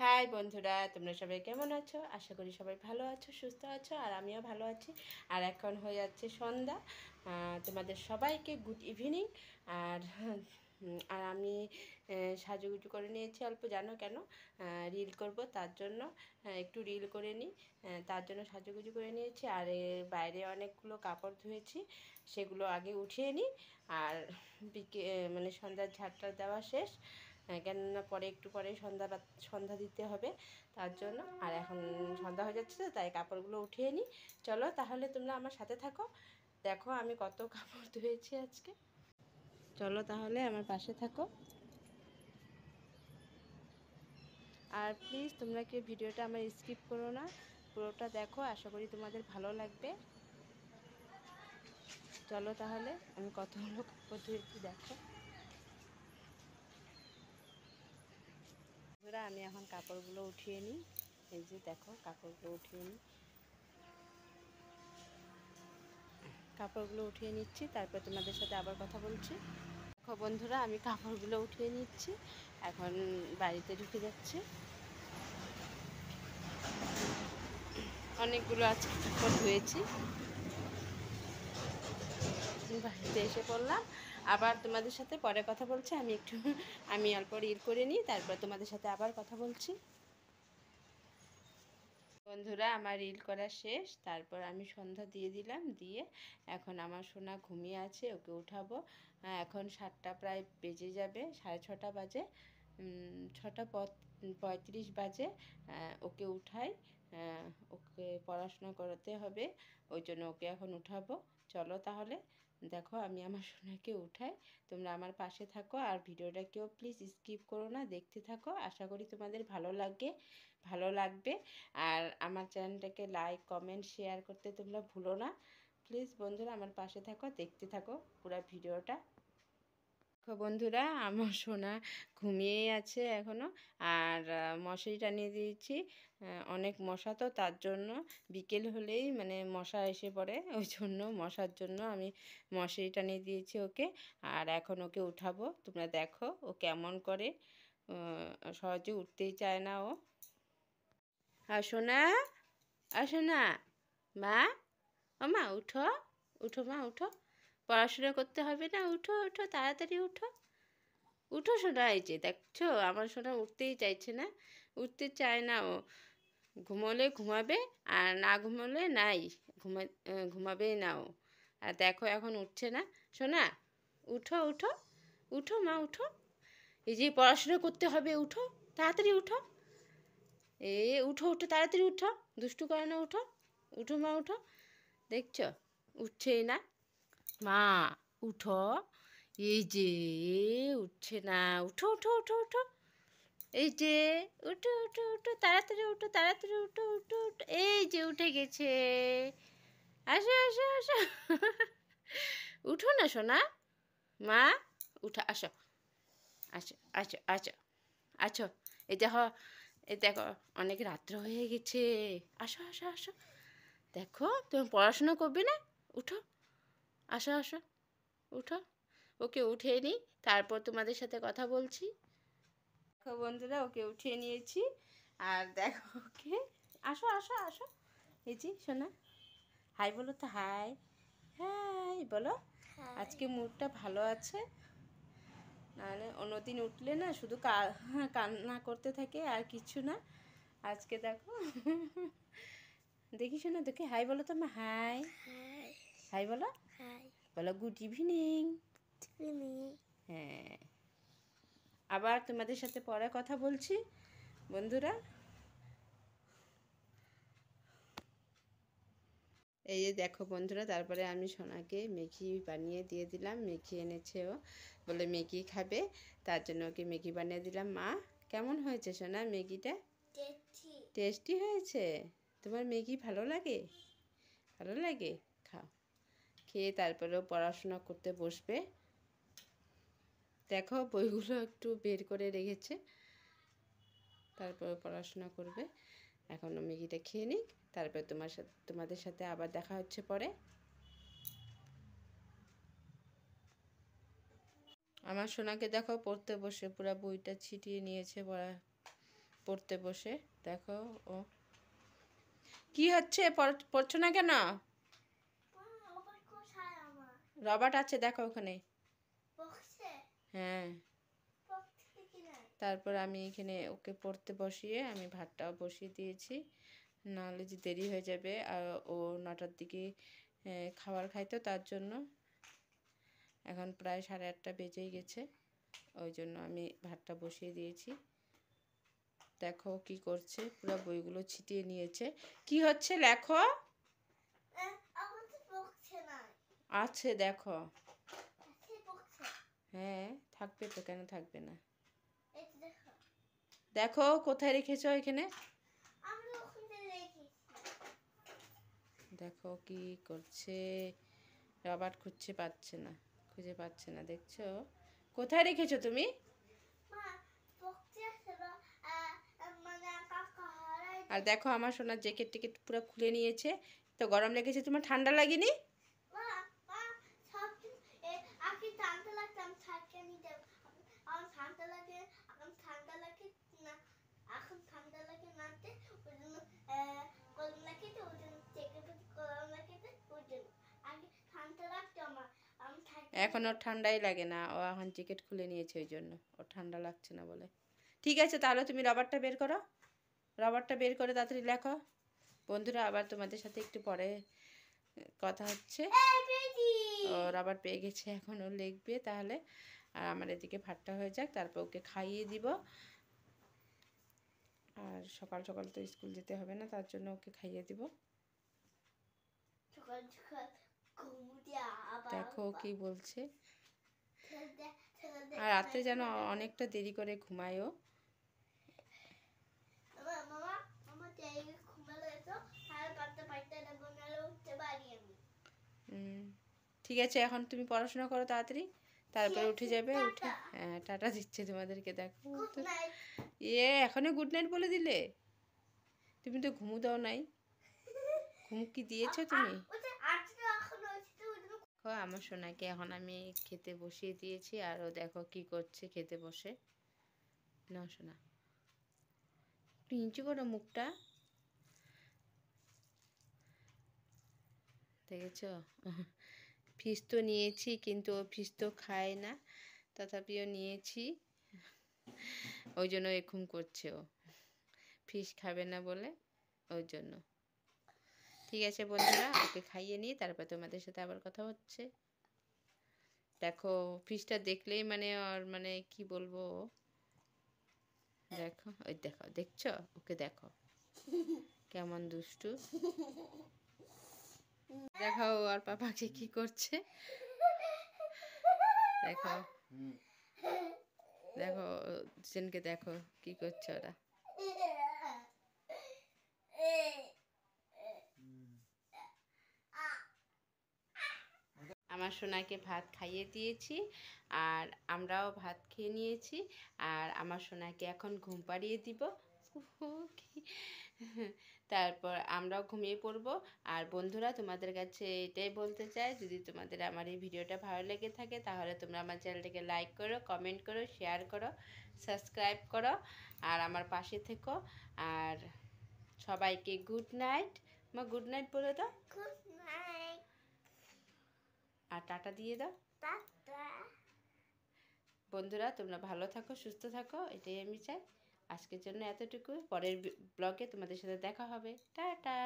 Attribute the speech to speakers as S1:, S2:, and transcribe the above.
S1: High বন্ধুরা, তোমরা সবাই কেমন আছো? আশা করি সবাই ভালো আছো, সুস্থ আছো, আর আমিও ভালো আছি। আর এখন হয়ে যাচ্ছে সন্ধ্যা। তোমাদের সবাইকে গুড ইভিনিং। আর আর আমি সাজুগুজু করে নিয়েছি অল্প, জানো কেন? রিল করব তার জন্য। একটু রিল করে নিই, তার জন্য সাজুগুজু করে নিয়েছি। আর এর বাইরে অনেকগুলো কাপড় ধুয়েছি, সেগুলো আগে উঠিয়ে নিই। আর মানে সন্ধ্যার ঝাড়টা দেওয়া শেষ, কেননা পরে একটু পরে সন্ধ্যা দিতে হবে, তার জন্য। আর এখন সন্ধ্যা হয়ে যাচ্ছে, তাই কাপড়গুলো উঠিয়ে নিই। চলো তাহলে তোমরা আমার সাথে থাকো, দেখো আমি কত কাপড় ধুয়েছি আজকে। চলো তাহলে আমার পাশে থাকো। আর প্লিজ তোমরা কেউ ভিডিওটা আমার স্কিপ করো না, পুরোটা দেখো, আশা করি তোমাদের ভালো লাগবে। চলো তাহলে, আমি কতগুলো কাপড় ধুয়েছি দেখো। আমি এখন কাপড়গুলো উঠিয়ে নিই। এই যে দেখো, কাপড়গুলো উঠিয়ে নিই, কাপড়গুলো উঠিয়ে নিচ্ছি, তারপর তোমাদের সাথে আবার কথা বলছি। দেখো বন্ধুরা, আমি কাপড়গুলো উঠিয়ে নিচ্ছি, এখন বাড়িতে ঢুকে যাচ্ছি। অনেকগুলো আজকে কাপড় ধুয়েছি, বাড়িতে এসে পড়লাম। আবার তোমাদের সাথে পরে কথা বলছি। আমি অল্প রিল করে নিই, তারপর তোমাদের সাথে আবার কথা বলছি। বন্ধুরা, আমার রিল করা শেষ, তারপর আমি সন্ধ্যা দিয়ে দিলাম, দিয়ে এখন আমার সোনা ঘুমিয়ে আছে, ওকে উঠাবো। এখন 7টা প্রায় বেজে যাবে, 6:30 বাজে, 6:35 বাজে। ওকে উঠাই, ওকে পড়াশোনা করাতে হবে, ওই জন্য ওকে এখন উঠাবো। চলো তাহলে দেখো, আমি আমার সোনাকে উঠাই, তোমরা আমার পাশে থাকো। আর ভিডিওটা কেউ প্লিজ স্কিপ করো না, দেখতে থাকো, আশা করি তোমাদের ভালো লাগবে। আর আমার চ্যানেলটাকে লাইক, কমেন্ট, শেয়ার করতে তোমরা ভুলো না। প্লিজ বন্ধুরা আমার পাশে থাকো, দেখতে থাকো পুরো ভিডিওটা। দেখো বন্ধুরা, আমার সোনা ঘুমিয়েই আছে এখনও। আর মশারি টানিয়ে দিয়েছি, অনেক মশা তো, তার জন্য বিকেল হলেই মানে মশা এসে পড়ে, ওই জন্য মশার জন্য আমি মশারি টানিয়ে দিয়েছি ওকে। আর এখন ওকে উঠাবো, তোমরা দেখো ও কেমন করে, সহজে উঠতেই চায় না ও। আসো না, আসো না মা, ও মা উঠো, উঠো মা উঠো, পড়াশোনা করতে হবে না, উঠো উঠো তাড়াতাড়ি উঠো, উঠো সোনা। এই যে দেখছো, আমার সোনা উঠতেই চাইছে না, উঠতে চায় না ও। ঘুমোলে ঘুমাবে, আর না ঘুমোলে নাই, ঘুমাবেই না ও। আর দেখো এখন উঠছে না। সোনা উঠো উঠো, উঠো মা উঠো, এই যে পড়াশোনা করতে হবে, উঠো তাড়াতাড়ি উঠো, এ উঠো উঠো তাড়াতাড়ি উঠো, দুষ্টু করে না, উঠো উঠো মা উঠো। দেখছো উঠছেই না, মা উঠো, এই যে উঠছে না, উঠো উঠো উঠো উঠো, এই যে উঠো উঠো উঠো তাড়াতাড়ি উঠো, তাড়াতাড়ি উঠো উঠো উঠো, এই যে উঠে গেছে, আসো আসো আসো, উঠো না সোনা, মা উঠো, আসো আসো আসো আসো আছো। এই দেখো, এই দেখো, অনেক রাত্র হয়ে গেছে, আসো আসো আসো, দেখো তুমি পড়াশোনা করবে না, উঠো, আসো আসো উঠো। ওকে উঠিয়ে নিই, তারপর তোমাদের সাথে কথা বলছি। দেখো বন্ধুরা, ওকে উঠিয়ে নিয়েছি, আর দেখো ওকে, আসো আসো আসো, এই যে শোনা, হাই বলো তো, হাই, হাই বলো। আজকে মুডটা ভালো আছে, নাহলে অন্যদিন উঠলে না শুধু কান্না করতে থাকে আর কিছু না। আজকে দেখো, দেখি শোনা, দেখি হাই বলো তো মা, হাই, হাই বলো, বলো গুড ইভিনিং। হ্যাঁ, আবার তোমাদের সাথে পরে কথা বলছি বন্ধুরা। এই যে দেখো বন্ধুরা, তারপরে আমি সোনাকে ম্যাগি বানিয়ে দিয়ে দিলাম, ম্যাগি এনেছে ও, বলে ম্যাগি খাবে, তার জন্য ওকে ম্যাগি বানিয়ে দিলাম। মা কেমন হয়েছে সোনা ম্যাগিটা? টেস্টি হয়েছে? তোমার ম্যাগি ভালো লাগে? ভালো লাগে, খাও, খেয়ে তারপরেও পড়াশোনা করতে বসবে। দেখো বইগুলো একটু বের করে রেখেছে, তারপরে পড়াশোনা করবে। এখন ম্যাগিটা খেয়ে নিক, তারপর তোমাদের সাথে আবার দেখা হচ্ছে পরে। আমার সোনাকে দেখো পড়তে বসে পুরো বইটা ছিটিয়ে নিয়েছে, পড়তে বসে। দেখো ও কি হচ্ছে, পড়ছো না কেন? রবার্ট আছে দেখো ওখানে। হ্যাঁ, তারপর আমি এখানে ওকে পড়তে বসিয়ে আমি ভাতটাও বসিয়ে দিয়েছি, নাহলে যে দেরি হয়ে যাবে। আর ও 9টার দিকে খাবার খাইতো, তার জন্য এখন প্রায় 8:30 বেজেই গেছে, ওই জন্য আমি ভাতটা বসিয়ে দিয়েছি। দেখো কি করছে, পুরো বইগুলো ছিটিয়ে নিয়েছে। কি হচ্ছে লেখো। আছে দেখো। হ্যাঁ থাকবে তো, কেন থাকবে না। দেখো কোথায় রেখেছো এখানে। দেখো কি করছে, রবার্ট খুঁজে পাচ্ছে না। দেখছো কোথায় রেখেছো তুমি। আর দেখো আমার সোনার জ্যাকেট টিকেট পুরো খুলে নিয়েছে। তো গরম লেগেছে, তোমার ঠান্ডা লাগেনি? এখন ওর ঠান্ডাই লাগে না, ও এখন জ্যাকেট খুলে নিয়েছে, ওই জন্য ওর ঠান্ডা লাগছে না বলে। ঠিক আছে তাহলে তুমি রবারটা বের করো, রবারটা বের করে তাড়াতাড়ি লেখো। বন্ধুরা আবার তোমাদের সাথে একটু পরে কথা হচ্ছে। ও রবার পেয়ে গেছে, এখন ও লিখবে তাহলে। আর আমার এদিকে ভাতটা হয়ে যাক, তারপর ওকে খাইয়ে দিব। আর সকাল সকাল তো স্কুল যেতে হবে না, তার জন্য ওকে খাইয়ে দিব। দেখো কি বলছে। আর রাত্রে যেন অনেকটা দেরি করে ঘুমায়ও। ঠিক আছে, এখন তুমি পড়াশোনা করো তাড়াতাড়ি, তারপরে উঠে যাবে। উঠে হ্যাঁ টাটা দিচ্ছে তোমাদেরকে। দেখো এখনই গুড নাইট বলে দিলে, তুমি তো ঘুমু দাও নাই। ঘুম কি দিয়েছো তুমি? দেখো আমার সোনাকে এখন আমি খেতে বসিয়ে দিয়েছি, আর ও দেখো কি করছে খেতে বসে। না সোনা, একটু নিচু করো মুখটা। দেখেছ, ফিস তো নিয়েছি, কিন্তু ও ফিস তো খায় না, তথাপিও নিয়েছি, ওই জন্য এরকম করছে। ও ফিস খাবে না বলে, ওই জন্য। ঠিক আছে বন্ধুরা, ওকে খাইয়ে নিই, তারপর তোমাদের সাথে আবার কথা হচ্ছে। দেখো ফিসটা দেখলেই মানে ওর মানে কি বলবো। দেখো ওই দেখো, দেখছো ওকে, দেখো কেমন দুষ্টু। দেখো ওর পাপাকে কি করছে। দেখো দেখো দুজনকে দেখো কি করছে ওরা। আমার সোনাকে ভাত খাইয়ে দিয়েছি, আর আমরাও ভাত খেয়ে নিয়েছি। আর আমার সোনাকে এখন ঘুম পাড়িয়ে দিব। তারপর আমরাও ঘুমিয়ে পড়ব। আর বন্ধুরা তোমাদের কাছে এটাই বলতে চাই, যদি তোমাদের আমার এই ভিডিওটা ভালো লেগে থাকে, তাহলে তোমরা আমার চ্যানেলটাকে লাইক করো, কমেন্ট করো, শেয়ার করো, সাবস্ক্রাইব করো, আর আমার পাশে থেকো। আর সবাইকে গুড নাইট। মা গুড নাইট বলে দাও, আর টাটা দিয়ে দাও। বন্ধুরা তোমরা ভালো থাকো, সুস্থ থাকো, এটাই আমি চাই। আজকের জন্য এতটুকু, পরের ব্লগে তোমাদের সাথে দেখা হবে। টাটা।